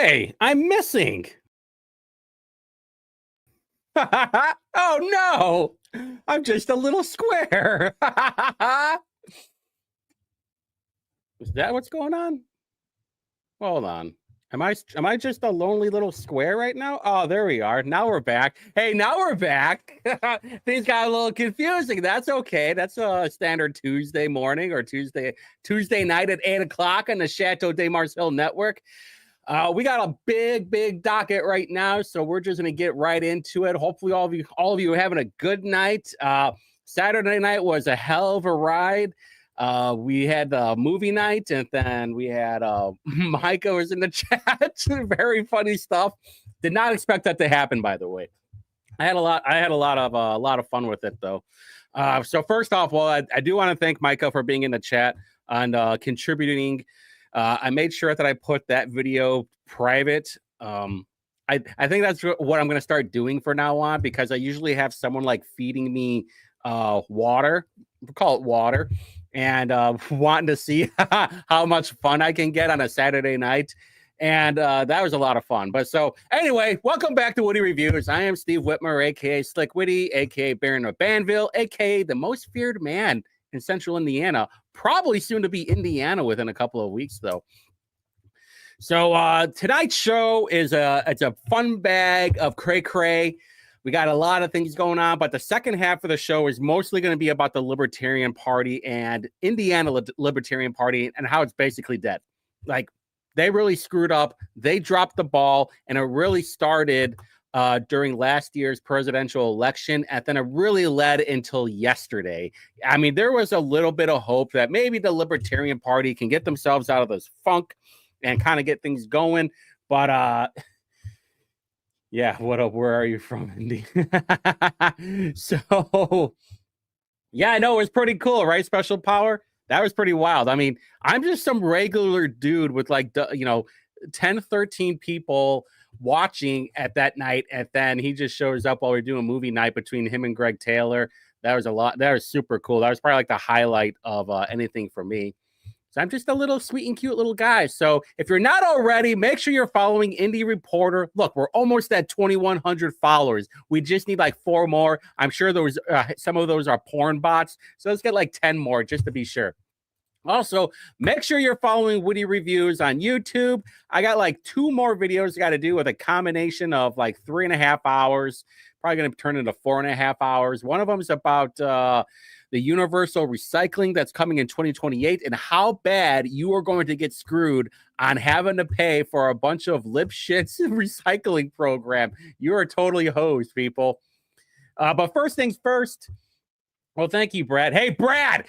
Hey, I'm missing. Oh no, I'm just a little square. Is that what's going on? Hold on. Am I just a lonely little square right now? Oh, there we are. Now we're back. Hey, now we're back. Things got a little confusing. That's okay. That's a standard Tuesday morning or Tuesday night at 8 o'clock on the Chateau de Marcel network. We got a big docket right now, so we're just gonna get right into it. Hopefully, all of you are having a good night. Saturday night was a hell of a ride. We had the movie night, and then we had Micah was in the chat. Very funny stuff. Did not expect that to happen, by the way. I had a lot of fun with it, though. So first off, well, I do want to thank Micah for being in the chat and contributing. I made sure that I put that video private. I think that's what I'm going to start doing for now on, because I usually have someone like feeding me water. We'll call it water. And wanting to see how much fun I can get on a Saturday night. And that was a lot of fun. But so anyway, welcome back to Whitty Reviews. I am Steve Whitmer, a.k.a. Slick Whitty, a.k.a. Baron of Banville, a.k.a. the most feared man in central Indiana, probably soon to be Indiana within a couple of weeks, though. So tonight's show is it's a fun bag of cray-cray. We got a lot of things going on, but the second half of the show is mostly going to be about the Libertarian Party and Indiana Libertarian Party and how it's basically dead. Like, they really screwed up. They dropped the ball, and it really started during last year's presidential election, and then it really led until yesterday. I mean, there was a little bit of hope that maybe the Libertarian Party can get themselves out of this funk and kind of get things going, but yeah, what up? Where are you from, Indy? So, yeah, I know, it was pretty cool, right? Special Power. That was pretty wild. I mean, I'm just some regular dude with 10, 13 people watching at that night. And then he just shows up while we're doing movie night between him and Greg Taylor. That was a lot. That was super cool. That was probably like the highlight of anything for me. So I'm just a little sweet and cute little guy. So if you're not already, make sure you're following Indie Reporter. Look, we're almost at 2,100 followers. We just need like 4 more. I'm sure those some of those are porn bots. So let's get like 10 more just to be sure. Also, make sure you're following Whitty Reviews on YouTube. I got like 2 more videos I got to do with a combination of like 3.5 hours. Probably going to turn into 4.5 hours. One of them is about the universal recycling that's coming in 2028 and how bad you are going to get screwed on having to pay for a bunch of lip shits recycling program. You are totally hosed, people. But first things first. Well, thank you, Brad. Hey, Brad.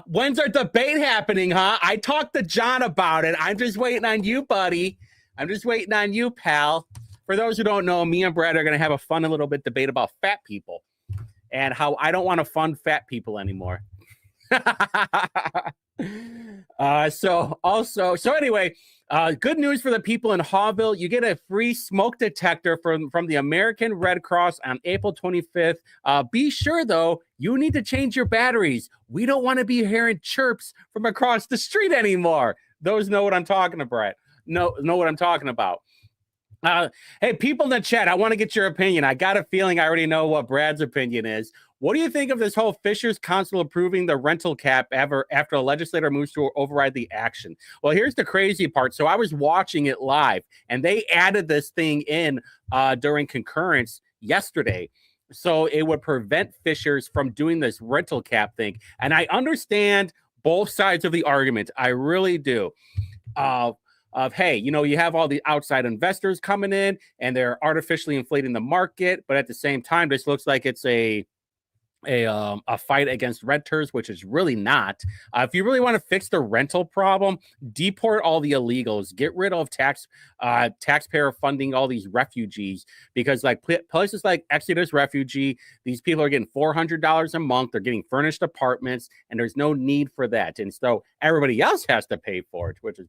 When's our debate happening, huh? I talked to John about it. I'm just waiting on you, buddy. I'm just waiting on you, pal. For those who don't know, me and Brad are going to have a fun little bit debate about fat people and how I don't want to fund fat people anymore. So anyway, good news for the people in Hawville. You get a free smoke detector from the American Red Cross on April 25th. Be sure, though, you need to change your batteries. We don't want to be hearing chirps from across the street anymore. Those know what I'm talking about. Know what I'm talking about. Hey, people in the chat, I want to get your opinion. I got a feeling I already know what Brad's opinion is. What do you think of this whole Fisher's Council approving the rental cap after a legislator moves to override the action? Well, here's the crazy part. So I was watching it live, and they added this thing in during concurrence yesterday. So it would prevent Fishers from doing this rental cap thing. And I understand both sides of the argument. I really do. Hey, you have all the outside investors coming in and they're artificially inflating the market, but at the same time, this looks like it's a fight against renters, which is really not. If you really want to fix the rental problem, deport all the illegals, get rid of taxpayer funding all these refugees, because like places like Exodus Refugee, these people are getting $400 a month, they're getting furnished apartments, and there's no need for that. And so everybody else has to pay for it, which is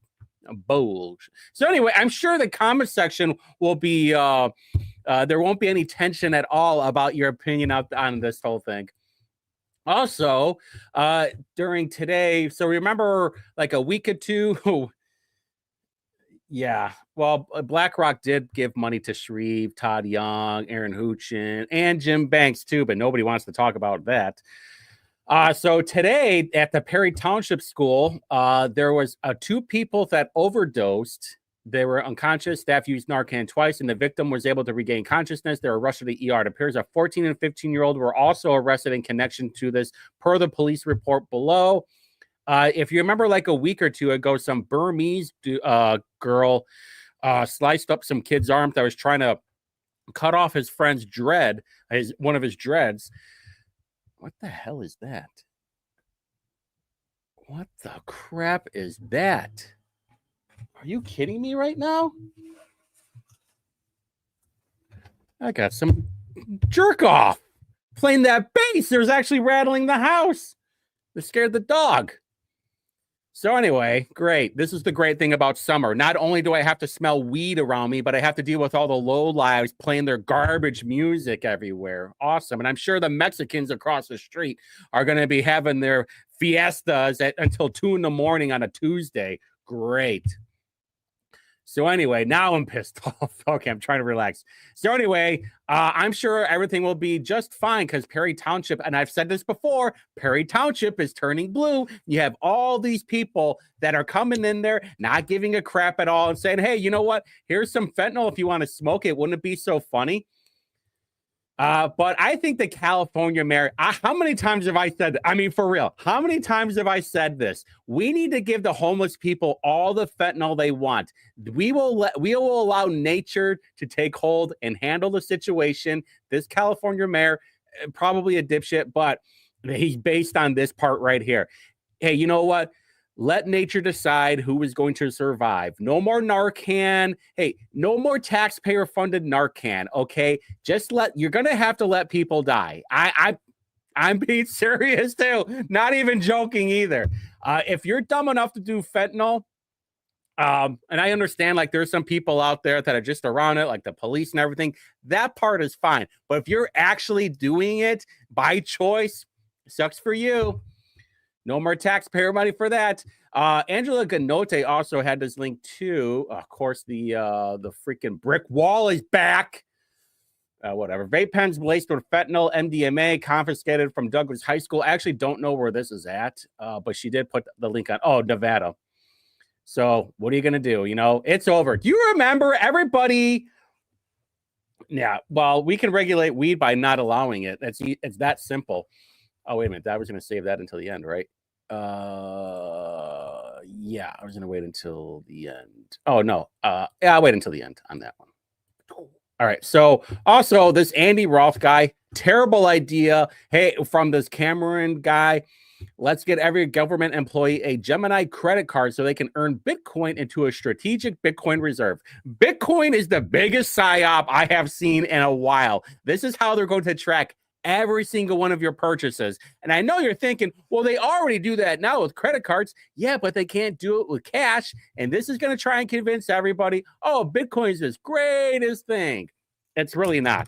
bold. So anyway, I'm sure the comment section will be there won't be any tension at all about your opinion on this whole thing. Also, during today, so remember like a week or two Yeah. Well, BlackRock did give money to Shreve, Todd Young, Aaron Hoochin, and Jim Banks too, but nobody wants to talk about that. So today at the Perry Township School, there was two people that overdosed. They were unconscious. Staff used Narcan twice, and the victim was able to regain consciousness. They were rushed to the ER. It appears a 14 and 15-year-old were also arrested in connection to this, per the police report below. If you remember, like a week or two ago, some Burmese girl sliced up some kid's arm that was trying to cut off his friend's one of his dreads. What the hell is that? What the crap is that? Are you kidding me right now? I got some jerk off playing that bass. There's actually rattling the house. It scared the dog. So anyway, great. This is the great thing about summer. Not only do I have to smell weed around me, but I have to deal with all the lowlives playing their garbage music everywhere. Awesome. And I'm sure the Mexicans across the street are going to be having their fiestas until 2 a.m. on a Tuesday. Great. So anyway, now I'm pissed off. Okay, I'm trying to relax. So anyway, I'm sure everything will be just fine because Perry Township, and I've said this before, Perry Township is turning blue. You have all these people that are coming in there, not giving a crap at all and saying, hey, you know what? Here's some fentanyl if you want to smoke it. Wouldn't it be so funny? But I think the California mayor, how many times have I said that? I mean, for real, how many times have I said this? We need to give the homeless people all the fentanyl they want. We will allow nature to take hold and handle the situation. This California mayor, probably a dipshit, but he's based on this part right here. Hey, you know what? Let nature decide who is going to survive. No more Narcan. Hey, no more taxpayer-funded Narcan. Okay, you're gonna have to let people die. I'm being serious too. Not even joking either. If you're dumb enough to do fentanyl, and I understand like there's some people out there that are just around it, like the police and everything. That part is fine. But if you're actually doing it by choice, sucks for you. No more taxpayer money for that. Angela Ganote also had this link too. Of course, the freaking brick wall is back. Whatever. Vape pens laced with fentanyl, MDMA, confiscated from Douglas High School. I actually don't know where this is at, but she did put the link on. Oh, Nevada. So what are you going to do? You know, it's over. Do you remember everybody? Yeah, well, we can regulate weed by not allowing it. It's that simple. Oh, wait a minute. I was going to save that until the end, right? Yeah, I was going to wait until the end. Oh, no. Yeah, I'll wait until the end on that one. All right. So also this Andy Roth guy, terrible idea. Hey, from this Cameron guy, let's get every government employee a Gemini credit card so they can earn Bitcoin into a strategic Bitcoin reserve. Bitcoin is the biggest psyop I have seen in a while. This is how they're going to track every single one of your purchases. And I know you're thinking, well, they already do that now with credit cards. Yeah, but they can't do it with cash. And this is going to try and convince everybody, oh, Bitcoin is this greatest thing. It's really not.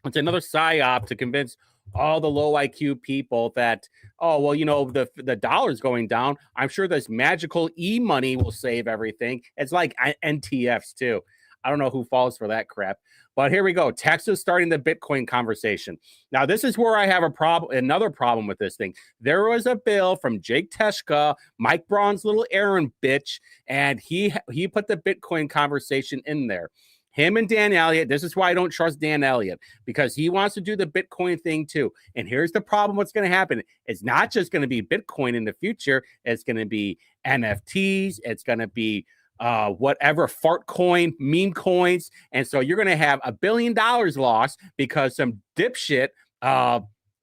It's another psyop to convince all the low IQ people that, oh, well, you know, the dollar's going down. I'm sure this magical e-money will save everything. It's like NTFs too. I don't know who falls for that crap. But here we go. Texas starting the Bitcoin conversation. Now, this is where I have another problem with this thing. There was a bill from Jake Teshka, Mike Braun's little errand bitch, and he put the Bitcoin conversation in there. Him and Dan Elliott. This is why I don't trust Dan Elliott, because he wants to do the Bitcoin thing too. And here's the problem. What's going to happen? It's not just going to be Bitcoin in the future. It's going to be NFTs. It's going to be whatever fart coin, meme coins. And so you're going to have $1 billion lost because some dipshit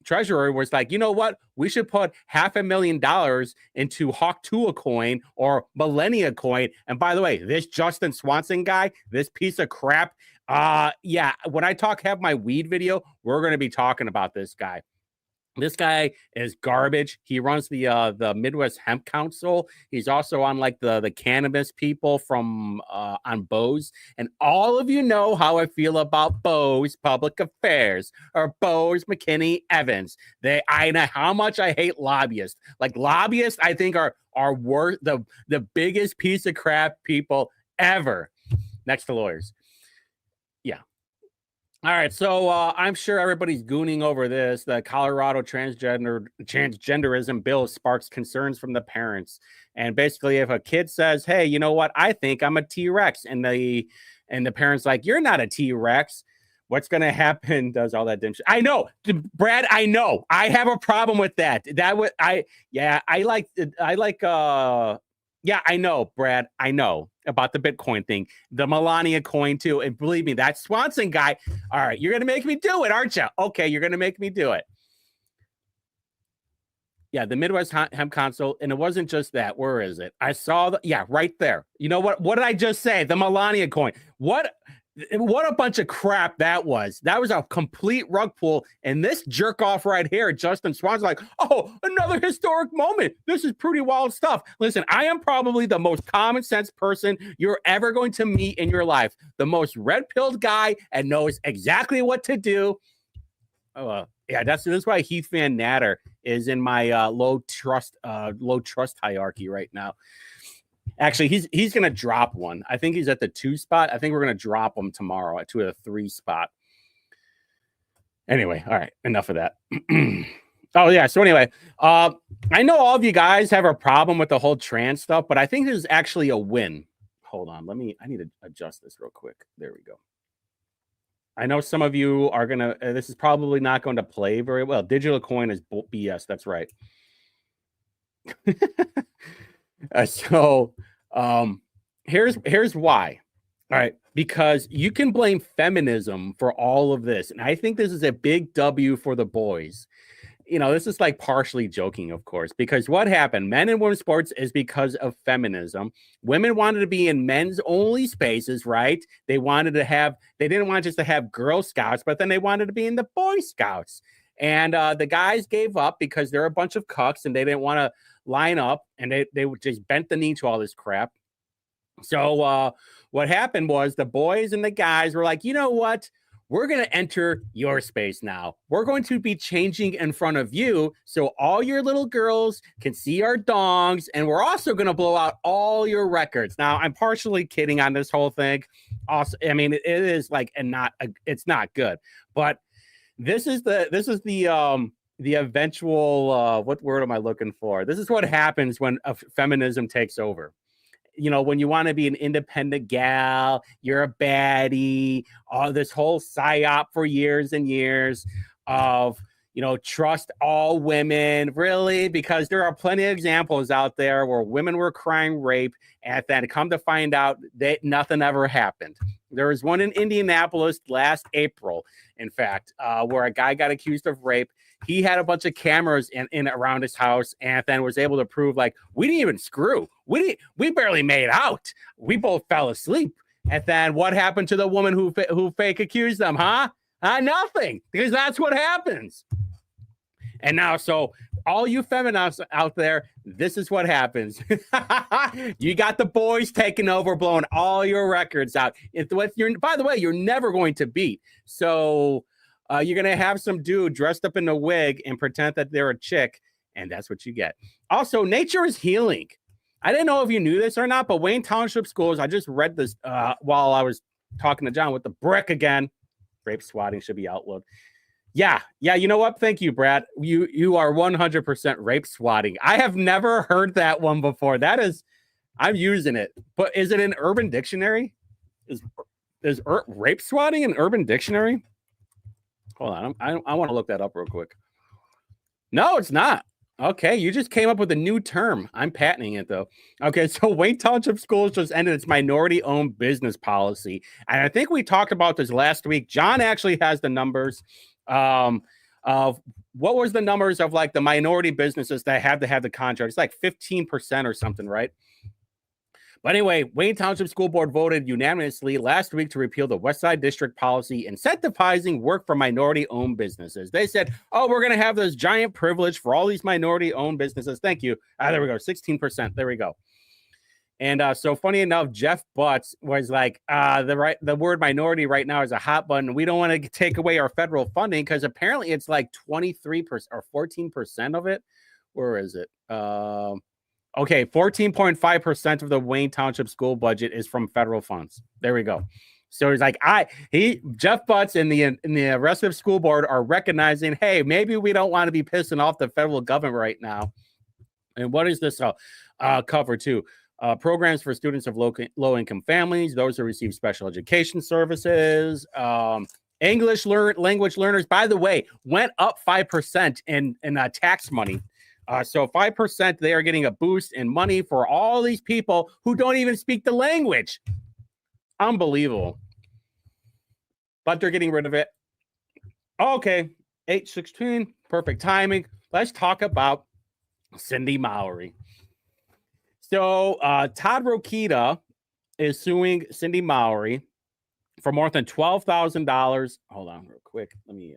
treasurer was like, you know what? We should put $500,000 into Hawk Tua coin or Millennia coin. And by the way, this Justin Swanson guy, this piece of crap. Yeah, when I have my weed video, we're going to be talking about this guy. This guy is garbage. He runs the Midwest Hemp Council. He's also on like the cannabis people from on Bose. And all of you know how I feel about Bose Public Affairs or Bose McKinney Evans. I know how much I hate lobbyists. Like lobbyists, I think are worth the biggest piece of crap people ever. Next to lawyers. Yeah. All right, so I'm sure everybody's gooning over this. The Colorado transgenderism bill sparks concerns from the parents. And basically, if a kid says, "Hey, you know what? I think I'm a T-Rex," and the parents like, "You're not a T-Rex," what's going to happen? Does all that shit. I know, Brad. I know. I have a problem with that. That would yeah, I know, Brad. I know about the Bitcoin thing, the Melania coin too. And believe me, that Swanson guy. All right, you're gonna make me do it, aren't you? Okay, you're gonna make me do it. Yeah, the Midwest Hemp Council, and it wasn't just that. Where is it? I saw right there. You know what? What did I just say? The Melania coin. What a bunch of crap that was. That was a complete rug pull. And this jerk off right here, Justin Swan's like, oh, another historic moment. This is pretty wild stuff. Listen, I am probably the most common sense person you're ever going to meet in your life. The most red-pilled guy and knows exactly what to do. Yeah, that's why Heath Van Natter is in my low trust hierarchy right now. Actually, he's going to drop one. I think he's at the 2 spot. I think we're going to drop him tomorrow to a 3 spot. Anyway, all right, enough of that. Oh, yeah. So anyway, I know all of you guys have a problem with the whole trans stuff, but I think this is actually a win. Hold on. I need to adjust this real quick. There we go. I know some of you are going to, this is probably not going to play very well. Digital coin is BS. That's right. Here's why. All right, because you can blame feminism for all of this, and I think this is a big W for the boys. You know, this is like partially joking, of course, because what happened, men and women's sports, is because of feminism. Women wanted to be in men's only spaces, right? They didn't want just to have Girl Scouts, but then they wanted to be in the Boy Scouts. And the guys gave up because they're a bunch of cucks and they didn't want to line up, and they would just bent the knee to all this crap. So what happened was the boys and the guys were like, you know what? We're going to enter your space now. We're going to be changing in front of you so all your little girls can see our dongs, and we're also going to blow out all your records. Now, I'm partially kidding on this whole thing. Also, I mean, it is like it's not good, but this is the eventual what word am I looking for? This is what happens when feminism takes over. You know, when you want to be an independent gal, you're a baddie, all this whole psyop for years and years of, you know, trust all women, really, because there are plenty of examples out there where women were crying rape, and then come to find out that nothing ever happened. There was one in Indianapolis last April, in fact, where a guy got accused of rape. He had a bunch of cameras in around his house, and then was able to prove, like, we didn't even screw. We barely made out. We both fell asleep. And then what happened to the woman who fake accused them, huh? Nothing, because that's what happens. And now, so all you feminists out there, this is what happens. You got the boys taking over, blowing all your records out. By the way, you're never going to beat. So you're going to have some dude dressed up in a wig and pretend that they're a chick, and that's what you get. Also, nature is healing. I didn't know if you knew this or not, but Wayne Township Schools, I just read this while I was talking to John with the brick again. Rape swatting should be outlawed. Yeah, you know what? Thank you, Brad. You are 100% rape swatting. I have never heard that one before. I'm using it. But is it in Urban Dictionary? Is rape swatting in Urban Dictionary? Hold on. I want to look that up real quick. No, it's not. Okay, you just came up with a new term. I'm patenting it, though. Okay, so Wayne Township Schools just ended its minority-owned business policy. And I think we talked about this last week. John actually has the numbers of what was the numbers of, like, the minority businesses that have to have the contract. It's like 15% or something, right? But anyway, Wayne Township School Board voted unanimously last week to repeal the West Side District policy incentivizing work for minority-owned businesses. They said, oh, we're going to have this giant privilege for all these minority-owned businesses. Thank you. There we go, 16%. There we go. And so funny enough, Jeff Butts was like, the word minority right now is a hot button. We don't want to take away our federal funding because apparently it's like 23% or 14% of it. Where is it? Okay, 14.5% of the Wayne Township school budget is from federal funds. There we go. So he's like, Jeff Butts and the rest of the school board are recognizing, hey, maybe we don't want to be pissing off the federal government right now. And what is this cover too? Programs for students of low-income families, those who receive special education services, English language learners, by the way, went up 5% in tax money. So 5%, they are getting a boost in money for all these people who don't even speak the language. Unbelievable. But they're getting rid of it. Okay, 8:16, perfect timing. Let's talk about Cindy Mowry. So Todd Rokita is suing Cindy Mowry for more than $12,000. Hold on real quick. Let me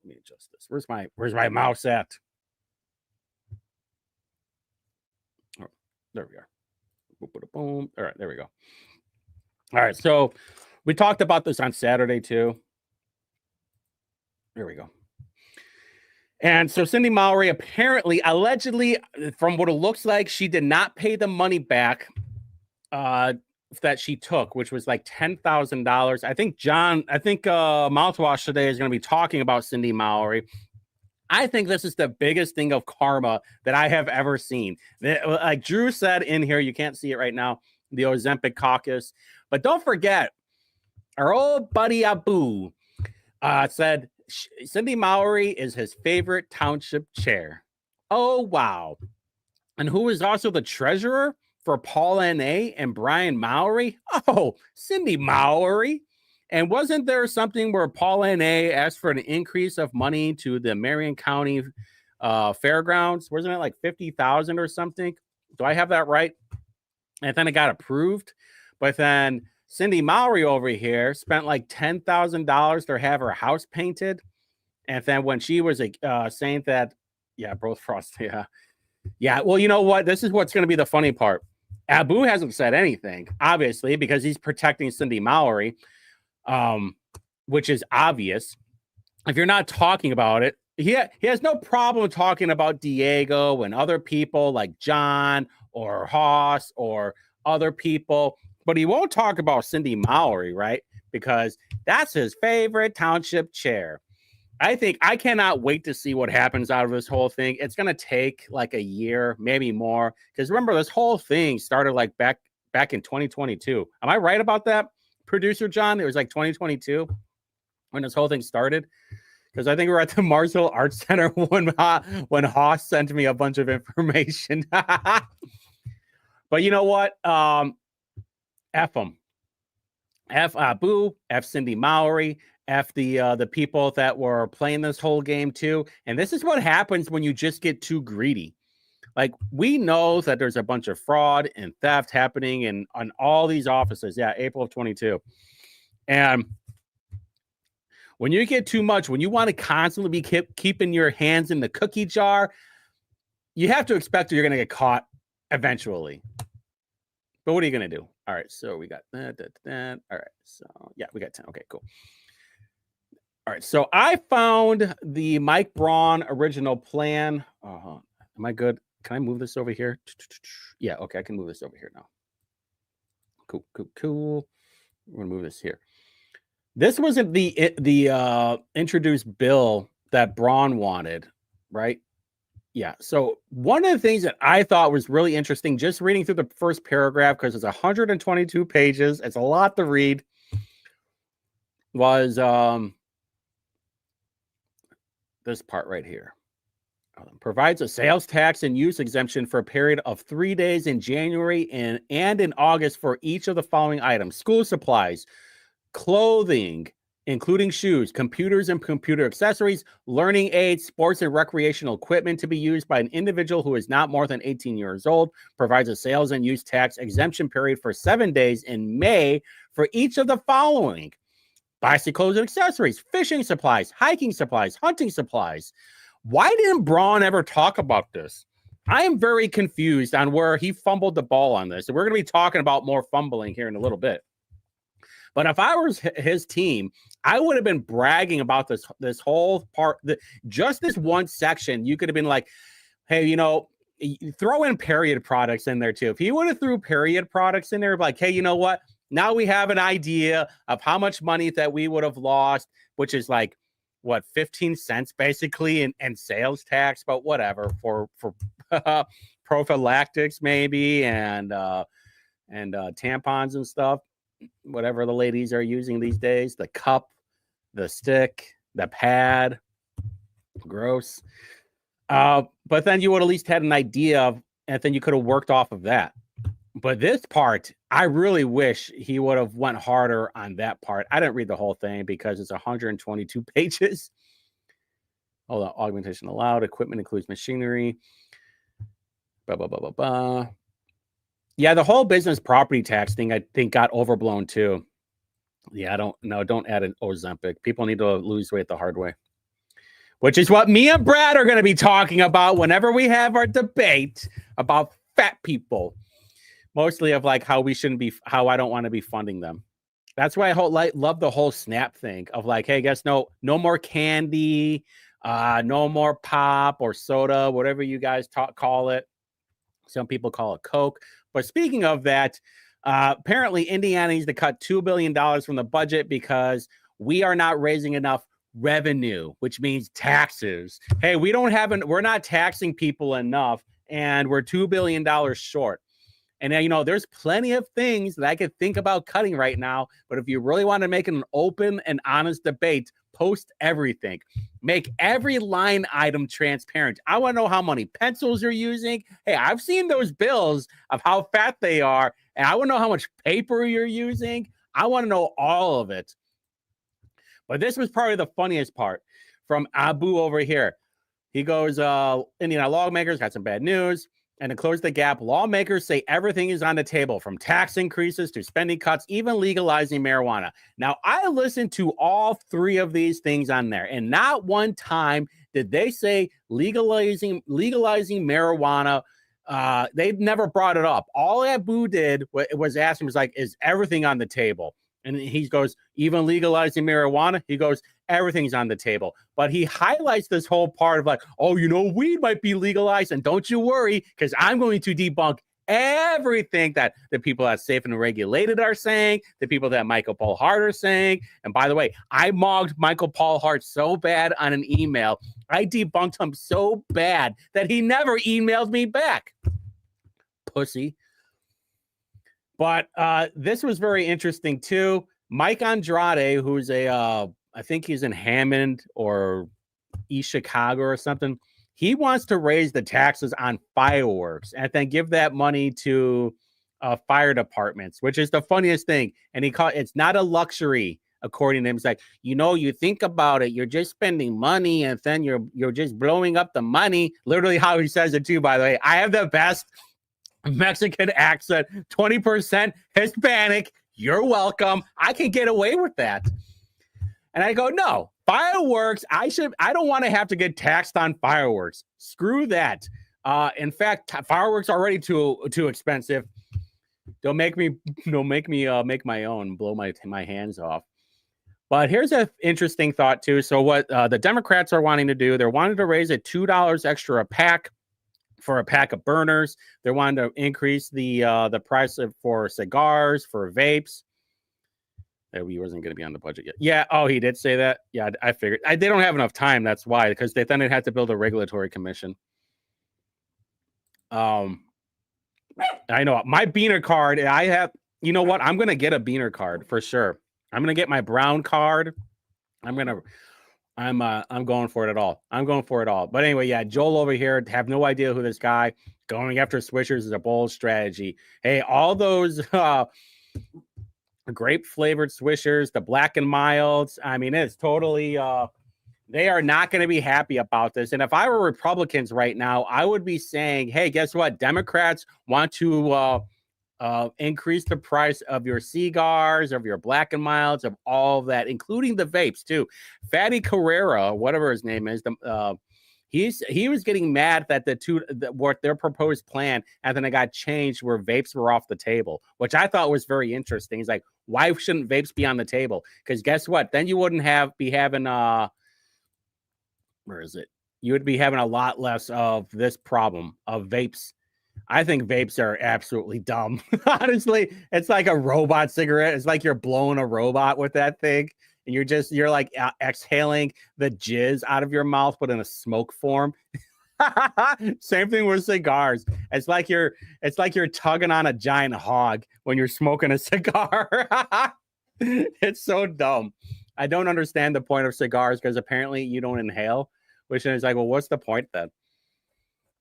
adjust this. Where's my mouse at? Oh, there we are. Boom. All right, there we go. All right, so we talked about this on Saturday too. There we go. And so Cindy Mowry apparently, allegedly, from what it looks like, she did not pay the money back that she took, which was like $10,000. I think Mouthwash today is going to be talking about Cindy Mowry. I think this is the biggest thing of karma that I have ever seen. Like Drew said in here, you can't see it right now, the Ozempic caucus. But don't forget, our old buddy Abu said Cindy Mowry is his favorite township chair. Oh, wow. And who is also the treasurer for Paul N.A. and Brian Mowry? Oh, Cindy Mowry. And wasn't there something where Paul N.A. asked for an increase of money to the Marion County fairgrounds? Wasn't it like $50,000 or something? Do I have that right? And then it got approved. But then Cindy Mowry over here spent like $10,000 to have her house painted. And then when she was saying that, both Frost, yeah. Well, you know what? This is what's going to be the funny part. Abu hasn't said anything, obviously, because he's protecting Cindy Mowry, which is obvious. If you're not talking about it, he has no problem talking about Diego and other people like John or Haas or other people. But he won't talk about Cindy Mowry, right? Because that's his favorite township chair. I cannot wait to see what happens out of this whole thing. It's going to take like a year, maybe more. Because remember, this whole thing started like back in 2022. Am I right about that, producer John? It was like 2022 when this whole thing started. Because I think we were at the Marsville Arts Center when Haas sent me a bunch of information. But you know what? F them. F Abu, F Cindy Mowry, F the people that were playing this whole game too. And this is what happens when you just get too greedy. Like, we know that there's a bunch of fraud and theft happening on all these offices. Yeah, April of 22. And when you get too much, when you want to constantly be keeping your hands in the cookie jar, you have to expect that you're going to get caught eventually. But what are you going to do? All right, so we got that. All right, so yeah, we got 10. Okay, cool. All right, so I found the Mike Braun original plan. Am I good? Can I move this over here? Yeah, okay, I can move this over here now. Cool. We're gonna move this here. This wasn't the introduced bill that Braun wanted, right? Yeah. So one of the things that I thought was really interesting, just reading through the first paragraph, because it's 122 pages, it's a lot to read, was this part right here. Provides a sales tax and use exemption for a period of 3 days in January and in August for each of the following items: school supplies, clothing, including shoes, computers and computer accessories, learning aids, sports and recreational equipment to be used by an individual who is not more than 18 years old. Provides a sales and use tax exemption period for 7 days in May for each of the following: bicycles and accessories, fishing supplies, hiking supplies, hunting supplies. Why didn't Braun ever talk about this? I am very confused on where he fumbled the ball on this. And we're going to be talking about more fumbling here in a little bit. But if I was his team, I would have been bragging about this whole part. Just this one section, you could have been like, hey, you know, throw in period products in there too. If he would have threw period products in there, like, hey, you know what? Now we have an idea of how much money that we would have lost, which is like, what, 15 cents basically in sales tax, but whatever, for prophylactics maybe, and tampons and stuff, whatever the ladies are using these days, the cup, the stick, the pad, gross. But then you would at least had an idea of, and then you could have worked off of that. But this part, I really wish he would have went harder on that part. I didn't read the whole thing because it's 122 pages. Hold on. Augmentation allowed. Equipment includes machinery. Blah, blah, blah, blah, blah. Yeah, the whole business property tax thing, I think, got overblown too. Yeah, don't add an Ozempic. People need to lose weight the hard way. Which is what me and Brad are going to be talking about whenever we have our debate about fat people. Mostly of like how we shouldn't be, how I don't want to be funding them. That's why I love the whole SNAP thing of like, hey, guys, no more candy, no more pop or soda, whatever you guys call it. Some people call it Coke. But speaking of that, apparently Indiana needs to cut $2 billion from the budget because we are not raising enough revenue, which means taxes. Hey, we're not taxing people enough, and we're $2 billion short. And now, you know, there's plenty of things that I could think about cutting right now. But if you really want to make an open and honest debate, post everything. Make every line item transparent. I want to know how many pencils you're using. Hey, I've seen those bills of how fat they are. And I want to know how much paper you're using. I want to know all of it. But this was probably the funniest part from Abu over here. He goes, Indiana lawmakers got some bad news. And to close the gap, lawmakers say everything is on the table, from tax increases to spending cuts, even legalizing marijuana. Now, I listened to all three of these things on there, and not one time did they say legalizing marijuana. They never brought it up. All Abu did was ask him, was like, is everything on the table? And he goes, even legalizing marijuana? He goes, everything's on the table. But he highlights this whole part of like, oh, you know, weed might be legalized. And don't you worry, because I'm going to debunk everything that the people at Safe and Regulated are saying, the people that Michael Paul Hart are saying. And by the way, I mogged Michael Paul Hart so bad on an email. I debunked him so bad that he never emailed me back. Pussy. But this was very interesting, too. Mike Andrade, who's I think he's in Hammond or East Chicago or something. He wants to raise the taxes on fireworks and then give that money to fire departments, which is the funniest thing. And it's not a luxury, according to him. It's like, you know, you think about it, you're just spending money and then you're just blowing up the money. Literally how he says it, too, by the way. I have the best Mexican accent, 20% Hispanic. You're welcome. I can get away with that. And I go, no, fireworks. I don't want to have to get taxed on fireworks. Screw that. In fact, fireworks are already too expensive. Don't make me make my own, blow my hands off. But here's an interesting thought too. So what the Democrats are wanting to do, they're wanting to raise it $2 extra a pack for a pack of burners. They're wanting to increase the price for cigars, for vapes. He wasn't going to be on the budget yet. Yeah. Oh, he did say that. Yeah, I figured. They don't have enough time. That's why, because then they'd have to build a regulatory commission. I know my Beaner card. I have. You know what? I'm going to get a Beaner card for sure. I'm going to get my brown card. I'm going for it all. I'm going for it all. But anyway, yeah, Joel over here, have no idea who this guy. Going after swishers is a bold strategy. Hey, all those grape flavored swishers, the black and milds. I mean, it's totally they are not going to be happy about this. And if I were Republicans right now, I would be saying, hey, guess what? Democrats want to increase the price of your cigars, of your black and milds, of all of that, including the vapes too. Fatty Carrera, whatever his name is, he was getting mad that what their proposed plan, and then it got changed where vapes were off the table, which I thought was very interesting. He's like, why shouldn't vapes be on the table? Because guess what? Then you wouldn't be having where is it? you would be having a lot less of this problem of vapes. I think vapes are absolutely dumb. Honestly, it's like a robot cigarette. It's like you're blowing a robot with that thing, and you're like exhaling the jizz out of your mouth, but in a smoke form. Same thing with cigars. It's like you're tugging on a giant hog when you're smoking a cigar. It's so dumb. I don't understand the point of cigars because apparently you don't inhale, which is like, well, what's the point then?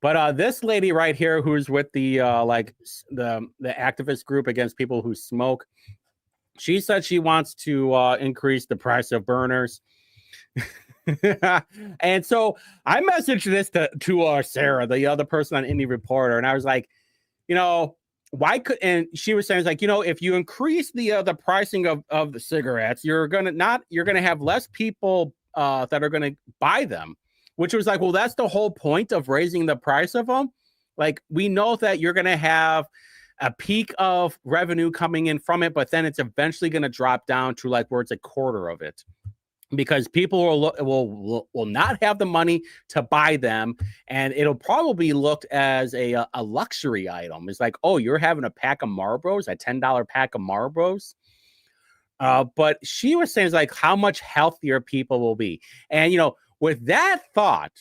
But this lady right here, who's with the activist group against people who smoke, she said she wants to increase the price of burners. And so I messaged this to Sarah, the other person on Indie Reporter, and I was like, why could? And she was saying, like, if you increase the pricing of the cigarettes, you're gonna have less people that are gonna buy them. Which was like, well, that's the whole point of raising the price of them. Like, we know that you're going to have a peak of revenue coming in from it, but then it's eventually going to drop down to like where it's a quarter of it, because people will not have the money to buy them, and it'll probably be looked as a luxury item. It's like, oh, you're having a pack of Marlboros, a $10 pack of Marlboros. But she was saying, like, how much healthier people will be, and with that thought,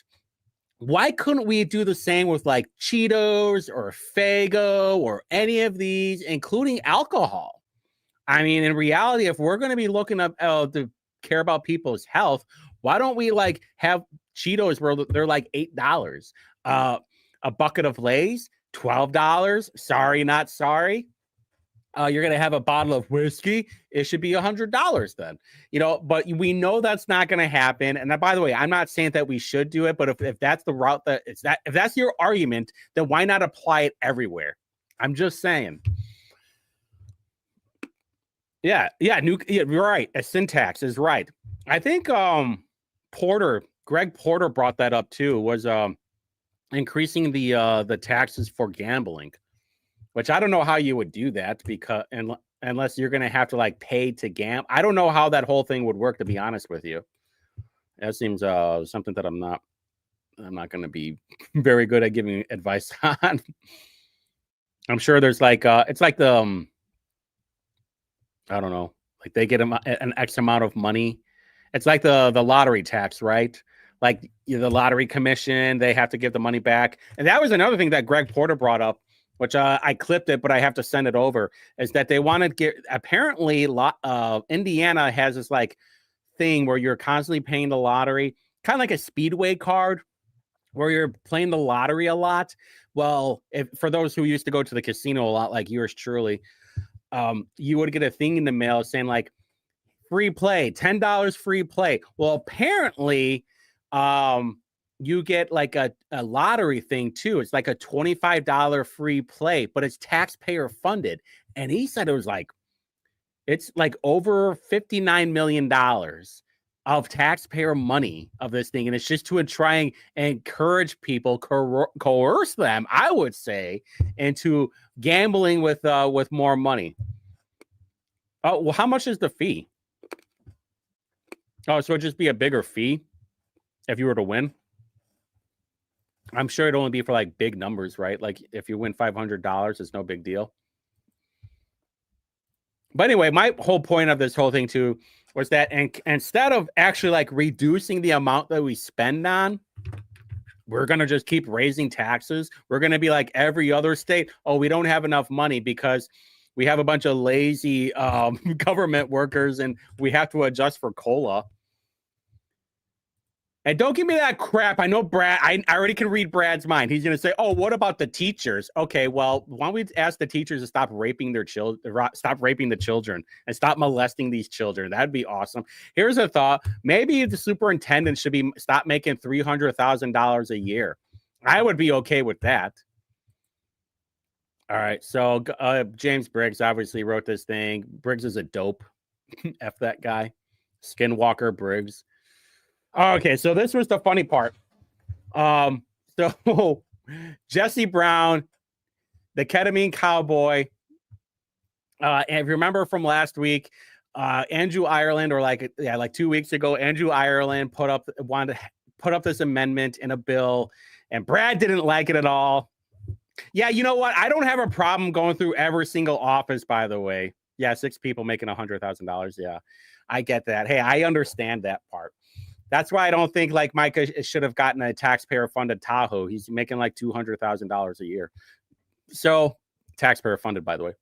why couldn't we do the same with like Cheetos or Faygo or any of these, including alcohol? I mean, in reality, if we're going to be looking up to care about people's health, why don't we like have Cheetos where they're like $8, a bucket of Lay's $12? Sorry, not sorry. You're going to have a bottle of whiskey. It should be $100 then, but we know that's not going to happen. And by the way, I'm not saying that we should do it, but if that's the route if that's your argument, then why not apply it everywhere? I'm just saying. Yeah. You're right. A syntax is right. I think Greg Porter brought that up too, was increasing the taxes for gambling. Which I don't know how you would do that, because unless you're going to have to like pay to gamble. I don't know how that whole thing would work, to be honest with you. That seems something that I'm not going to be very good at giving advice on. I'm sure there's like it's like the I don't know, like they get an X amount of money. It's like the lottery tax, right? Like the lottery commission, they have to give the money back. And that was another thing that Greg Porter brought up, which I clipped it, but I have to send it over, is that they want to get, apparently Indiana has this like thing where you're constantly paying the lottery, kind of like a Speedway card where you're playing the lottery a lot. Well, for those who used to go to the casino a lot, like yours truly, you would get a thing in the mail saying like free play, $10 free play. Well, apparently, you get like a lottery thing too. It's like a $25 free play, but it's taxpayer funded. And he said it's like over $59 million of taxpayer money of this thing. And it's just to try and encourage people, coerce them, I would say, into gambling with more money. Oh, well, how much is the fee? Oh, so it'd just be a bigger fee if you were to win? I'm sure it'd only be for like big numbers, right? Like if you win $500, it's no big deal. But anyway, my whole point of this whole thing too was that instead of actually like reducing the amount that we spend on, we're going to just keep raising taxes. We're going to be like every other state. Oh, we don't have enough money because we have a bunch of lazy government workers and we have to adjust for COLA. And don't give me that crap. I know Brad, I already can read Brad's mind. He's going to say, oh, what about the teachers? Okay, well, why don't we ask the teachers to stop raping the children and stop molesting these children? That'd be awesome. Here's a thought. Maybe the superintendent should stop making $300,000 a year. I would be okay with that. All right, so James Briggs obviously wrote this thing. Briggs is a dope. F that guy. Skinwalker Briggs. Okay, so this was the funny part. So Jesse Brown, the ketamine cowboy. And if you remember from last week, Andrew Ireland, or like 2 weeks ago, Andrew Ireland wanted to put up this amendment in a bill, and Brad didn't like it at all. Yeah, you know what? I don't have a problem going through every single office, by the way. Yeah, 6 people making $100,000. Yeah, I get that. Hey, I understand that part. That's why I don't think like Micah should have gotten a taxpayer-funded Tahoe. He's making like $200,000 a year. So, taxpayer-funded, by the way.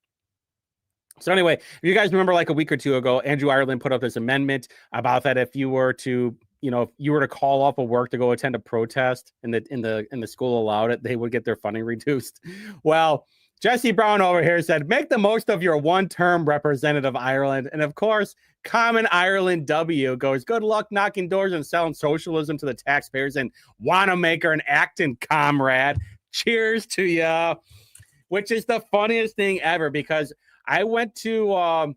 So anyway, if you guys remember like a week or two ago, Andrew Ireland put up this amendment about that if you were to, if you were to call off of work to go attend a protest and the school allowed it, they would get their funding reduced. Well, Jesse Brown over here said, make the most of your one-term Representative Ireland. And of course, Common Ireland W goes, good luck knocking doors and selling socialism to the taxpayers and Wanamaker and Acton, comrade. Cheers to ya. Which is the funniest thing ever, because I went to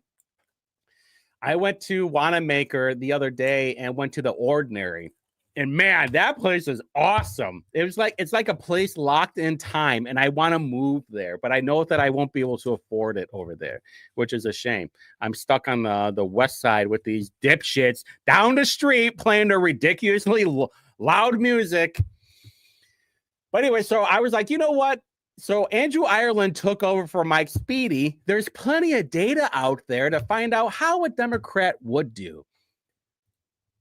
Wanamaker the other day and went to the Ordinary, and man, that place is awesome. It's like a place locked in time, and I want to move there, but I know that I won't be able to afford it over there, which is a shame. I'm stuck on the west side with these dipshits down the street playing their ridiculously loud music. But anyway, so I was like, you know what? So Andrew Ireland took over for Mike Speedy. There's plenty of data out there to find out how a Democrat would do.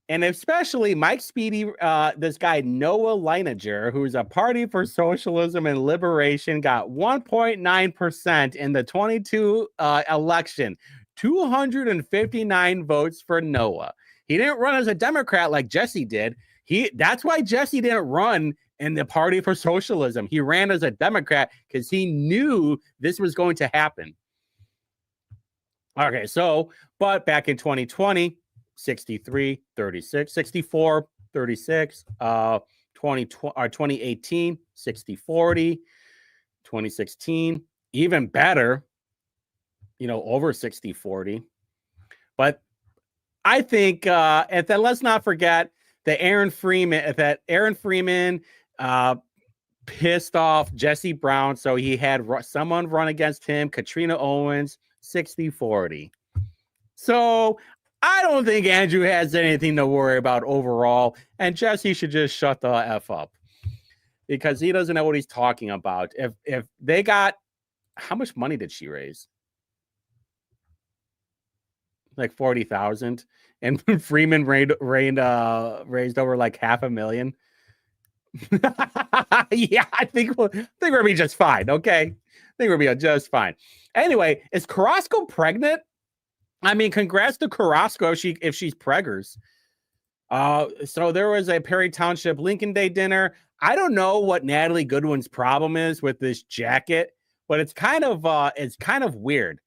And especially Mike Speedy, this guy Noah Leininger, who's a Party for Socialism and Liberation, got 1.9% in the 22 election, 259 votes for Noah. He didn't run as a Democrat like Jesse did. That's why Jesse didn't run in the Party for Socialism. He ran as a Democrat because he knew this was going to happen. Okay, so, but back in 2020, 63, 36, 64, 36, 2018, 60, 40, 2016, even better, over 60, 40. But I think, and then let's not forget that Aaron Freeman pissed off Jesse Brown, so he had someone run against him, Katrina Owens, 60-40. So I don't think Andrew has anything to worry about overall, and Jesse should just shut the F up because he doesn't know what he's talking about. If they got, how much money did she raise? Like 40,000, and Freeman raised over like $500,000. Yeah, I think we'll be just fine. Okay, I think we'll be just fine. Anyway, is Carrasco pregnant? I mean, congrats to Carrasco if she's preggers. So there was a Perry Township Lincoln Day dinner. I don't know what Natalie Goodwin's problem is with this jacket, but it's kind of weird.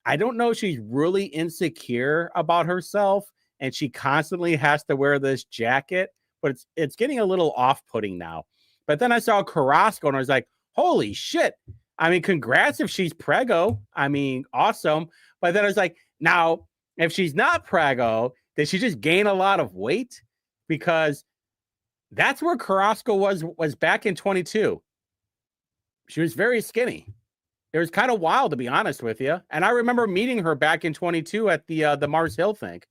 I don't know if she's really insecure about herself and she constantly has to wear this jacket, but it's getting a little off-putting now. But then I saw Carrasco and I was like, holy shit. I mean, congrats if she's preggo. I mean, awesome. But then I was like, now, if she's not preggo, did she just gain a lot of weight? Because that's where Carrasco was back in 22. She was very skinny. It was kind of wild, to be honest with you. And I remember meeting her back in 22 at the Mars Hill thing.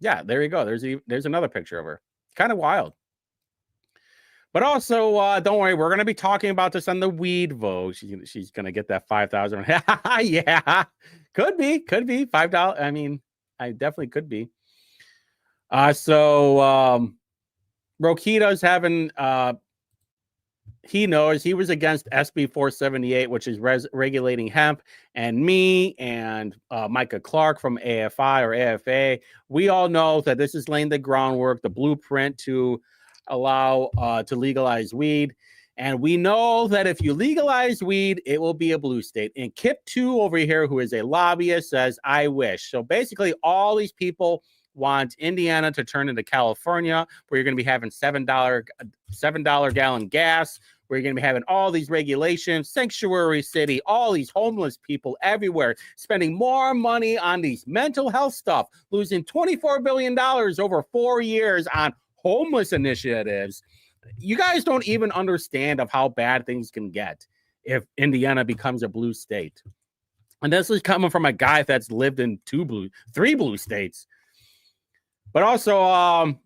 Yeah, there you go. There's another picture of her. Kind of wild. But also, don't worry, we're going to be talking about this on the Weed Vogue. She's going to get that 5,000. Yeah, could be $5. I mean, I definitely could be. So Rokita's having, he knows he was against SB 478, which is regulating hemp, and me and Micah Clark from AFI or AFA. We all know that this is laying the groundwork, the blueprint to allow to legalize weed. And we know that if you legalize weed, it will be a blue state. And Kip 2 over here, who is a lobbyist, says, I wish. So basically, all these people want Indiana to turn into California, where you're going to be having $7 gallon gas, where you're going to be having all these regulations, sanctuary city, all these homeless people everywhere, spending more money on these mental health stuff, losing $24 billion over 4 years on homeless initiatives. You guys don't even understand of how bad things can get if Indiana becomes a blue state. And this is coming from a guy that's lived in 3 blue states. But also,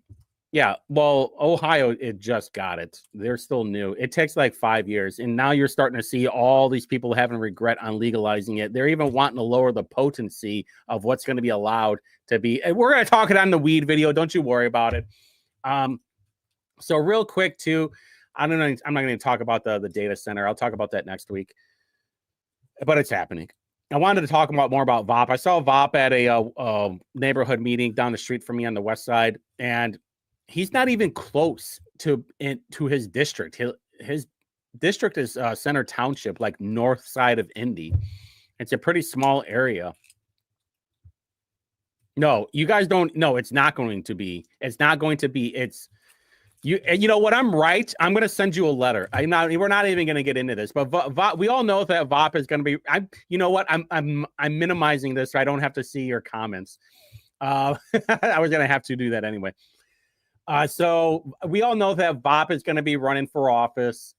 Yeah, well, Ohio, it just got it. They're still new. It takes like 5 years, and now you're starting to see all these people having regret on legalizing it. They're even wanting to lower the potency of what's going to be allowed to be. And we're going to talk it on the weed video. Don't you worry about it. So real quick too, I'm not going to talk about the data center. I'll talk about that next week, but it's happening. I wanted to talk more about VOP. I saw VOP at a neighborhood meeting down the street from me on the west side, and he's not even close to his district. His district is Center Township, like north side of Indy. It's a pretty small area. No, you guys don't. No, it's not going to be. It's not going to be. It's you. And you know what? I'm right. I'm going to send you a letter. We're not even going to get into this, but VOP, we all know that VOP is going to be. You know what? I'm minimizing this so I don't have to see your comments. I was going to have to do that anyway. So we all know that VOP is going to be running for office.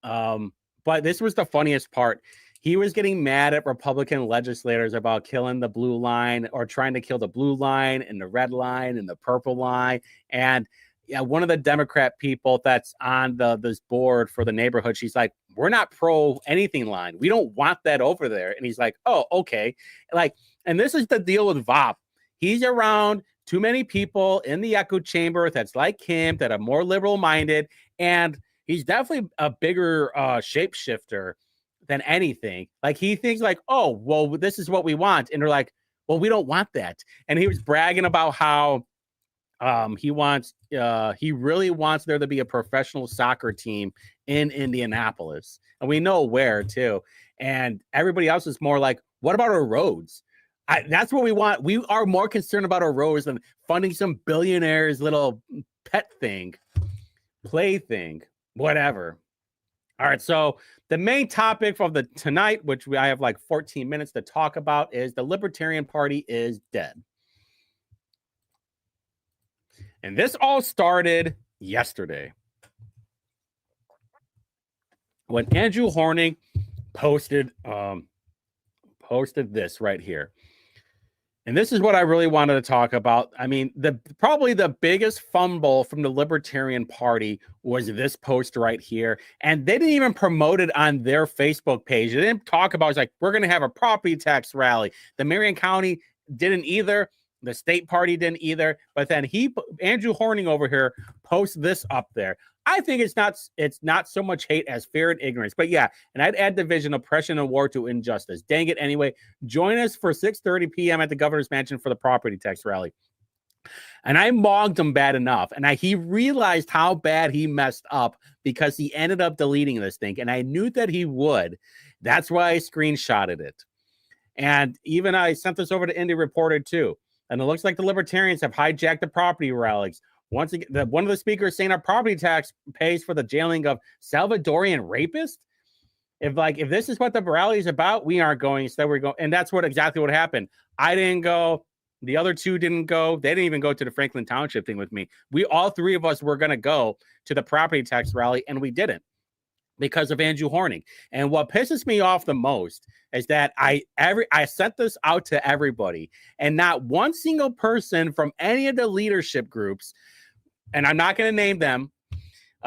But this was the funniest part. He was getting mad at Republican legislators about killing the blue line or trying to kill the blue line and the red line and the purple line. And yeah, one of the Democrat people that's on this board for the neighborhood, she's like, we're not pro anything line. We don't want that over there. And he's like, oh, okay. Like, and this is the deal with VOP. He's around too many people in the echo chamber that's like him, that are more liberal minded. And he's definitely a bigger shapeshifter than anything. Like he thinks like, oh, well, this is what we want. And they're like, well, we don't want that. And he was bragging about how he really wants there to be a professional soccer team in Indianapolis. And we know where too. And everybody else is more like, what about our roads? That's what we want. We are more concerned about our roads than funding some billionaire's little pet thing, play thing, whatever. All right. So the main topic of tonight, which I have like 14 minutes to talk about, is the Libertarian Party is dead. And this all started yesterday when Andrew Horning posted this right here. And this is what I really wanted to talk about. I mean, probably the biggest fumble from the Libertarian Party was this post right here. And they didn't even promote it on their Facebook page. They didn't talk about it. It's like, we're going to have a property tax rally. The Marion County didn't either. The state party didn't either. But then Andrew Horning over here posts this up there. I think it's not so much hate as fear and ignorance. But yeah, and I'd add division, oppression, and war to injustice. Dang it. Anyway, join us for 6:30 p.m. at the governor's mansion for the property tax rally. And I mogged him bad enough. And he realized how bad he messed up because he ended up deleting this thing. And I knew that he would. That's why I screenshotted it. And even I sent this over to Indie Reporter too. And it looks like the Libertarians have hijacked the property rallies. Once again, one of the speakers saying our property tax pays for the jailing of Salvadorian rapists. If this is what the rally is about, we aren't going. Instead, we're going, and that's exactly what happened. I didn't go. The other two didn't go. They didn't even go to the Franklin Township thing with me. All three of us were going to go to the property tax rally, and we didn't because of Andrew Horning. And what pisses me off the most is that I sent this out to everybody, and not one single person from any of the leadership groups, and I'm not going to name them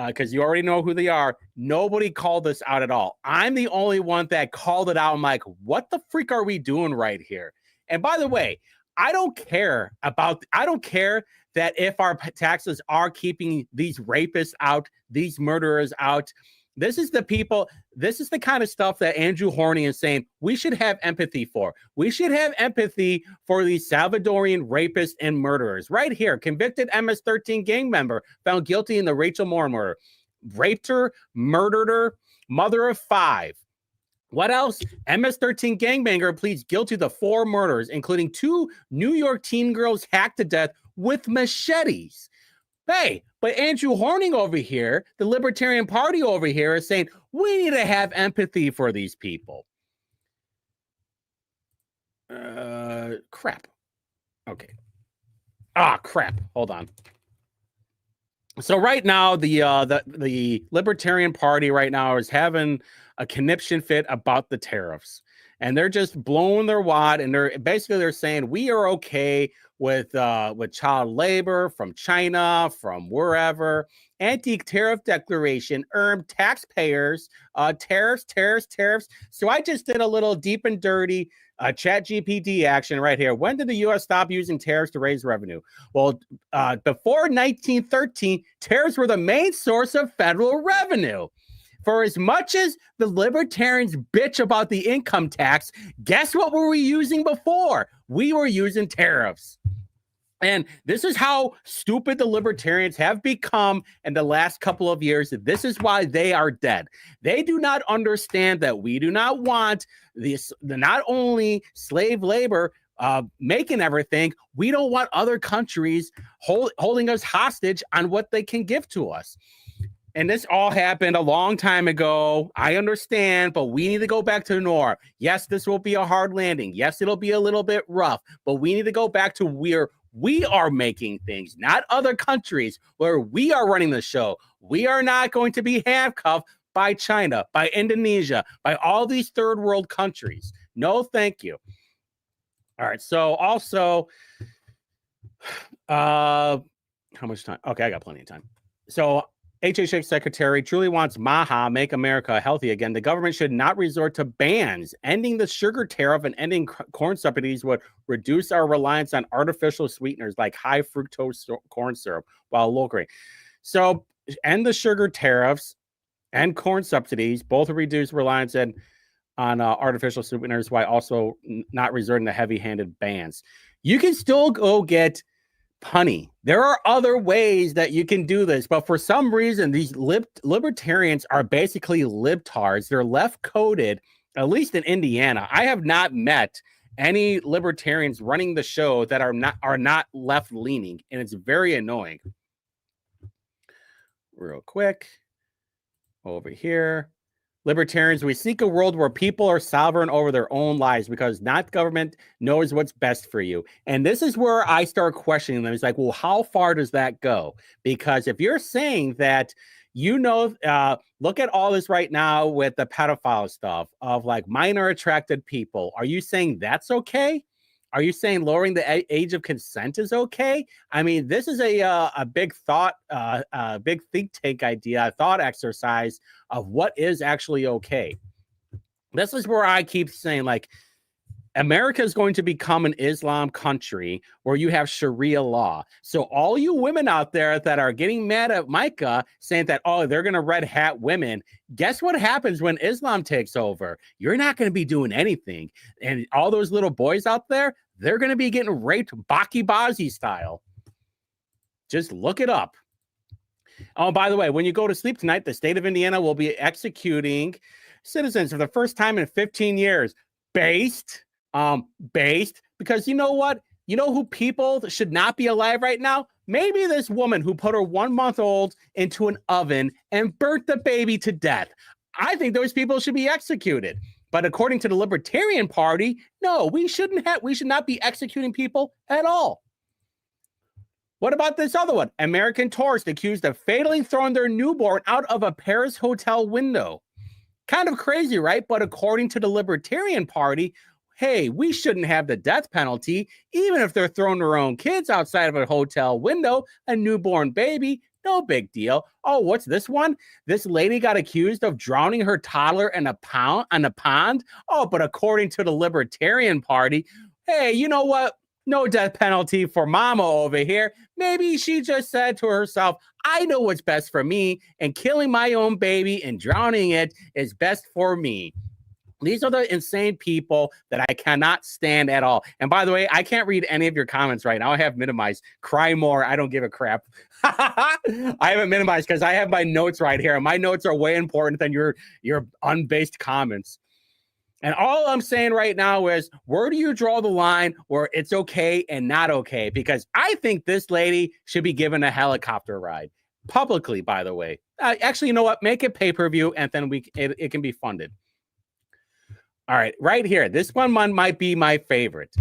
because you already know who they are. Nobody called this out at all. I'm the only one that called it out. I'm like, what the freak are we doing right here? And by the way, I don't care that if our taxes are keeping these rapists out, these murderers out. This is the kind of stuff that Andrew Horning is saying we should have empathy for. We should have empathy for these Salvadorian rapists and murderers. Right here, convicted MS-13 gang member found guilty in the Rachel Moore murder. Raped her, murdered her, mother of 5. What else? MS-13 gangbanger pleads guilty to 4 murders, including 2 New York teen girls hacked to death with machetes. Hey, but Andrew Horning over here, the Libertarian Party over here, is saying we need to have empathy for these people. Crap. Okay. Crap. Hold on. So right now, the Libertarian Party right now is having a conniption fit about the tariffs. and they're just blowing their wad, and they're saying we are okay with child labor from China, from wherever. Anti-tariff declaration earned taxpayers tariffs. So I just did a little deep and dirty chat GPT action right here. When did the U.S. stop using tariffs to raise revenue? Well, before 1913, tariffs were the main source of federal revenue. For as much as the libertarians bitch about the income tax, guess what were we using before? We were using tariffs. And this is how stupid the libertarians have become in the last couple of years. This is why they are dead. They do not understand that we do not want not only slave labor making everything, we don't want other countries holding us hostage on what they can give to us. And this all happened a long time ago. I understand, but we need to go back to the norm. Yes, this will be a hard landing. Yes, it'll be a little bit rough, but we need to go back to where we are making things, not other countries where we are running the show. We are not going to be handcuffed by China, by Indonesia, by all these third world countries. No, thank you. All right. So also, how much time? Okay, I got plenty of time. So HHS Secretary truly wants Maha, make America healthy again. The government should not resort to bans. Ending the sugar tariff and ending corn subsidies would reduce our reliance on artificial sweeteners like high fructose corn syrup while lowering. So end the sugar tariffs and corn subsidies, both reduce reliance on artificial sweeteners while also not resorting to heavy-handed bans. You can still go get honey. There are other ways that you can do this, but for some reason, these libertarians are basically libtards. They're left-coded, at least in Indiana. I have not met any libertarians running the show that are not left-leaning, and it's very annoying. Real quick, over here. Libertarians, we seek a world where people are sovereign over their own lives because not government knows what's best for you. And this is where I start questioning them. It's like, well, how far does that go? Because if you're saying that, look at all this right now with the pedophile stuff of like minor attracted people. Are you saying that's okay? Are you saying lowering the age of consent is okay? I mean, this is a big thought, big think tank idea, a thought exercise of what is actually okay. This is where I keep saying, like, America is going to become an Islam country where you have Sharia law. So all you women out there that are getting mad at Micah saying that, oh, they're going to red hat women, guess what happens when Islam takes over? You're not going to be doing anything. And all those little boys out there, they're going to be getting raped Baki Bazi style. Just look it up. Oh, by the way, when you go to sleep tonight, the state of Indiana will be executing citizens for the first time in 15 years based because you know what? You know who people that should not be alive right now? Maybe this woman who put her 1-month-old into an oven and burnt the baby to death. I think those people should be executed. But according to the Libertarian Party, no, we should not be executing people at all. What about this other one? American tourist accused of fatally throwing their newborn out of a Paris hotel window. Kind of crazy, right? But according to the Libertarian Party, hey, we shouldn't have the death penalty, even if they're throwing their own kids outside of a hotel window, a newborn baby, no big deal. Oh, what's this one? This lady got accused of drowning her toddler in a pond. Oh, but according to the Libertarian Party, hey, you know what? No death penalty for mama over here. Maybe she just said to herself, I know what's best for me, and killing my own baby and drowning it is best for me. These are the insane people that I cannot stand at all. And by the way, I can't read any of your comments right now. I have minimized. Cry more. I don't give a crap. I haven't minimized because I have my notes right here. And my notes are way important than your unbased comments. And all I'm saying right now is, where do you draw the line where it's okay and not okay? Because I think this lady should be given a helicopter ride. Publicly, by the way. Actually, you know what? Make it pay-per-view, and then it can be funded. All right, right here. This one might be my favorite.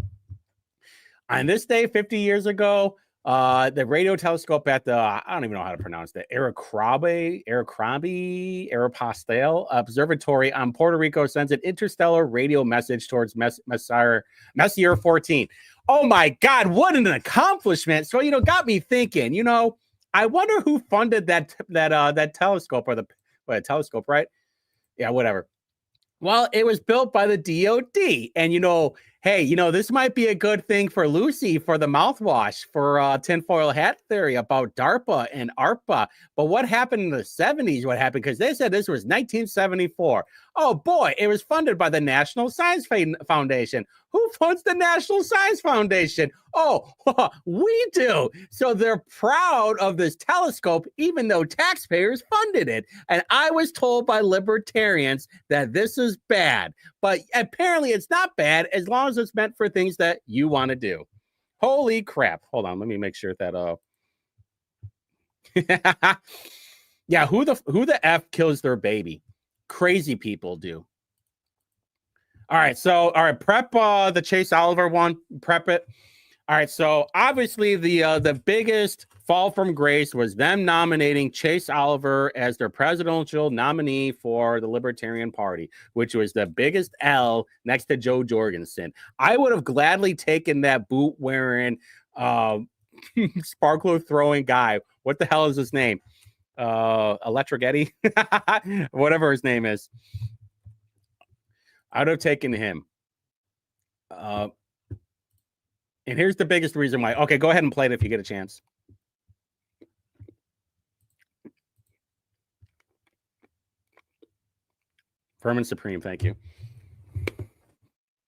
On this day, 50 years ago, The radio telescope at the, I don't even know how to pronounce that, Aeropostel Observatory on Puerto Rico sends an interstellar radio message towards Messier 14. Oh my God, what an accomplishment. So, got me thinking, I wonder who funded that telescope, or the telescope, right? Yeah, whatever. Well, it was built by the DOD. And, hey, this might be a good thing for Lucy for the mouthwash for tinfoil hat theory about DARPA and ARPA. But what happened in the 70s? What happened? Because they said this was 1974. Oh, boy, it was funded by the National Science Foundation. Who funds the National Science Foundation? Oh, we do. So they're proud of this telescope, even though taxpayers funded it. And I was told by libertarians that this is bad. But apparently it's not bad as long as it's meant for things that you want to do. Holy crap. Hold on. Let me make sure that... yeah, who the F kills their baby? Crazy people do. All right, prep the Chase Oliver one. Prep it. All right, so obviously the biggest fall from grace was them nominating Chase Oliver as their presidential nominee for the Libertarian Party, which was the biggest L next to Joe Jorgensen. I would have gladly taken that boot-wearing, sparkler throwing guy. What the hell is his name? Electric Eddie? Whatever his name is. I'd have taken him. And here's the biggest reason why. Okay, go ahead and play it if you get a chance. Furman Supreme, thank you.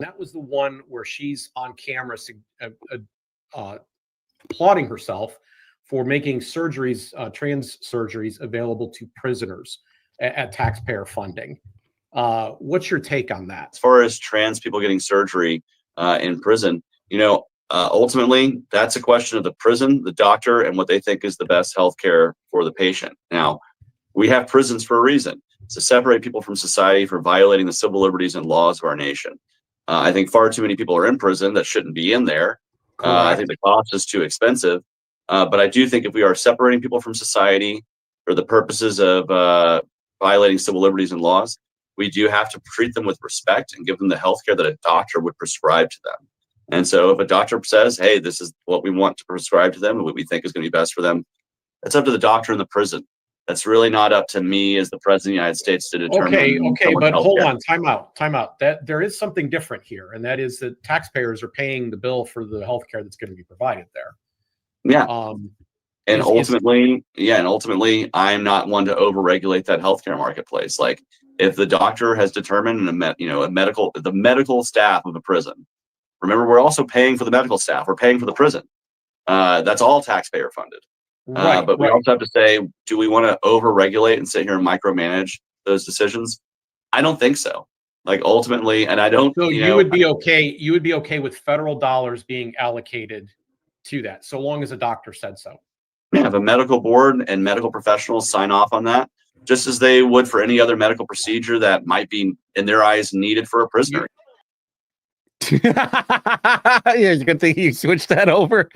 That was the one where she's on camera applauding herself for making surgeries, trans surgeries, available to prisoners at taxpayer funding. What's your take on that? As far as trans people getting surgery in prison, ultimately, that's a question of the prison, the doctor, and what they think is the best healthcare for the patient. Now, we have prisons for a reason. It's to separate people from society for violating the civil liberties and laws of our nation. I think far too many people are in prison that shouldn't be in there. I think the cost is too expensive. But I do think if we are separating people from society for the purposes of violating civil liberties and laws, we do have to treat them with respect and give them the healthcare that a doctor would prescribe to them. And so if a doctor says, hey, this is what we want to prescribe to them and what we think is going to be best for them, that's up to the doctor in the prison. That's really not up to me as the president of the United States to determine. Okay, but hold on, time out. That there is something different here, and that is that taxpayers are paying the bill for the healthcare that's going to be provided there. Yeah. And ultimately, I'm not one to overregulate that healthcare marketplace. Like, if the doctor has determined the medical staff of a prison, remember, we're also paying for the medical staff. We're paying for the prison. That's all taxpayer funded. But we also have to say, do we want to overregulate and sit here and micromanage those decisions? I don't think so. Like, ultimately, and I don't. So you would be okay. You would be okay with federal dollars being allocated to that, so long as a doctor said so. Yeah, if a medical board and medical professionals sign off on that, just as they would for any other medical procedure that might be, in their eyes, needed for a prisoner. Yeah, it's a good thing you switched that over.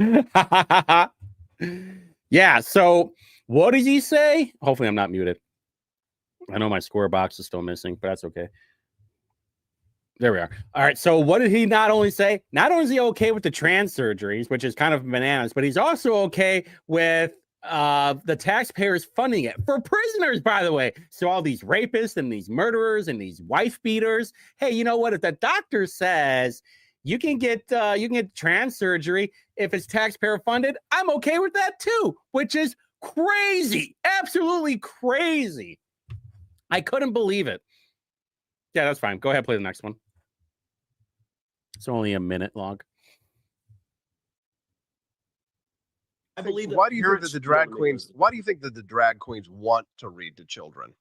Yeah, so what did he say? Hopefully I'm not muted. I know my square box is still missing, but that's okay. There we are. All right, so what did he not only say? Not only is he okay with the trans surgeries, which is kind of bananas, but he's also okay with the taxpayers funding it for prisoners, by the way. So all these rapists and these murderers and these wife beaters, hey, you know what? If the doctor says you can get trans surgery if it's taxpayer funded, I'm okay with that too, which is crazy, absolutely crazy. I couldn't believe it. Yeah, that's fine. Go ahead, play the next one. It's only a minute long. I believe. Why do you think that the drag queens? Why do you think that the drag queens want to read to children?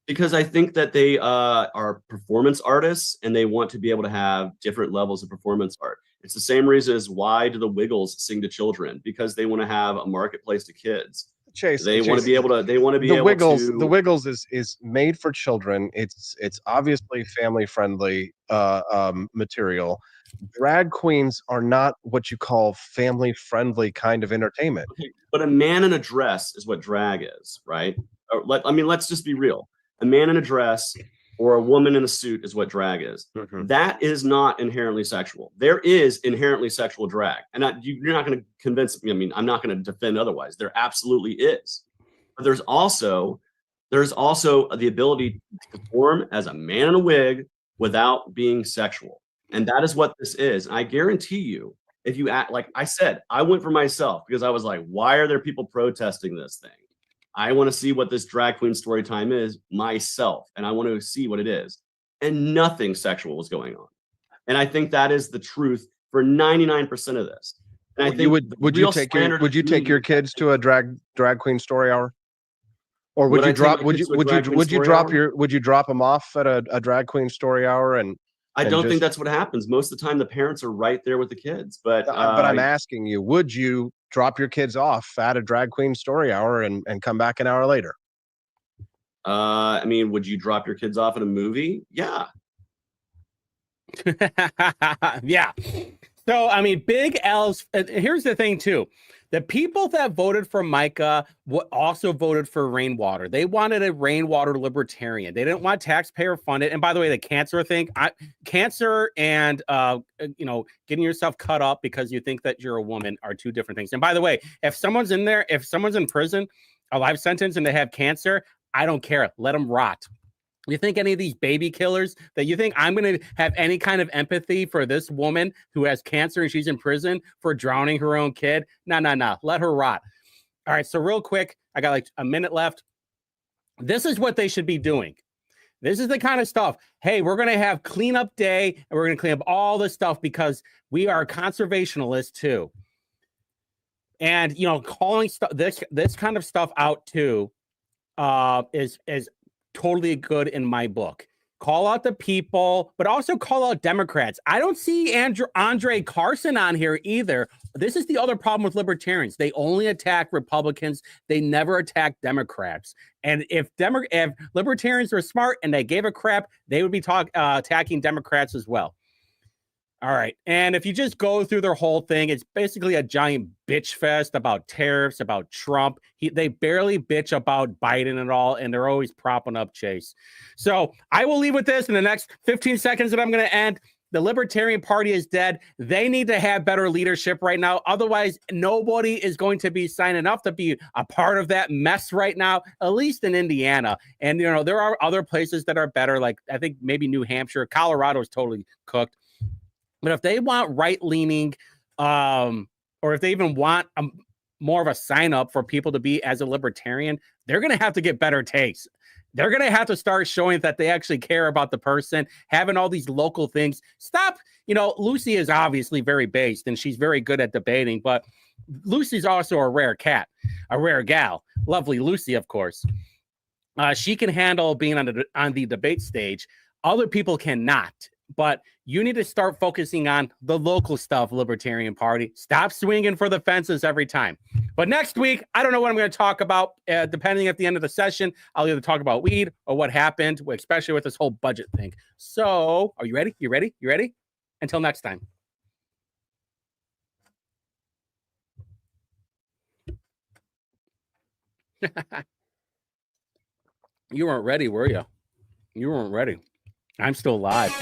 Because I think that they are performance artists and they want to be able to have different levels of performance art. It's the same reason as why do the Wiggles sing to children? Because they want to have a marketplace to kids. Chase, They want to be able to. They want to be the able Wiggles. to. The Wiggles is made for children. It's obviously family friendly material. Drag queens are not what you call family friendly kind of entertainment. Okay, but a man in a dress is what drag is, right? I mean, let's just be real. A man in a dress or a woman in a suit is what drag is. Mhm. That is not inherently sexual. There is inherently sexual drag, and you're not going to convince me. I mean, I'm not going to defend otherwise. There absolutely is, but there's also the ability to perform as a man in a wig without being sexual, and that is what this is. And I guarantee you, if you act like I said, I went for myself because I was like, why are there people protesting this thing? I want to see what this drag queen story time is myself, and I want to see what it is. And nothing sexual was going on. And I think that is the truth for 99% of this. And I think would you take your kids to a drag queen story hour? Or would you drop them off at a drag queen story hour? And I don't think that's what happens. Most of the time the parents are right there with the kids. But I'm asking you, would you drop your kids off at a drag queen story hour and come back an hour later? I mean, would you drop your kids off at a movie? Yeah. Yeah. So, I mean, big L's. Here's the thing, too. The people that voted for Micah also voted for Rainwater. They wanted a Rainwater Libertarian. They didn't want taxpayer funded. And by the way, the cancer thing, cancer and, getting yourself cut up because you think that you're a woman are two different things. And by the way, if someone's in prison, a life sentence, and they have cancer, I don't care. Let them rot. You think any of these baby killers that you think I'm going to have any kind of empathy for this woman who has cancer and she's in prison for drowning her own kid? No. Let her rot. All right. So real quick, I got like a minute left. This is what they should be doing. This is the kind of stuff. Hey, we're going to have cleanup day and we're going to clean up all this stuff because we are conservationists too. And, calling this kind of stuff out too is totally good in my book. Call out the people, but also call out Democrats. I don't see Andre Carson on here either. This is the other problem with libertarians. They only attack Republicans. They never attack Democrats. And if libertarians were smart and they gave a crap, they would be attacking Democrats as well. All right. And if you just go through their whole thing, it's basically a giant bitch fest about tariffs, about Trump. They barely bitch about Biden at all, and they're always propping up Chase. So I will leave with this in the next 15 seconds that I'm going to end. The Libertarian Party is dead. They need to have better leadership right now. Otherwise, nobody is going to be signing up to be a part of that mess right now, at least in Indiana. And, there are other places that are better, like I think maybe New Hampshire. Colorado is totally cooked. But if they want right-leaning, or if they even want more of a sign-up for people to be as a libertarian, they're going to have to get better takes. They're going to have to start showing that they actually care about the person, having all these local things. Stop. Lucy is obviously very based, and she's very good at debating, but Lucy's also a rare cat, a rare gal. Lovely Lucy, of course. She can handle being on the debate stage. Other people cannot. But you need to start focusing on the local stuff, Libertarian Party. Stop swinging for the fences every time. But next week, I don't know what I'm going to talk about. Depending at the end of the session, I'll either talk about weed or what happened, especially with this whole budget thing. So, are you ready? You ready? You ready? Until next time. You weren't ready, were you? You weren't ready. I'm still alive.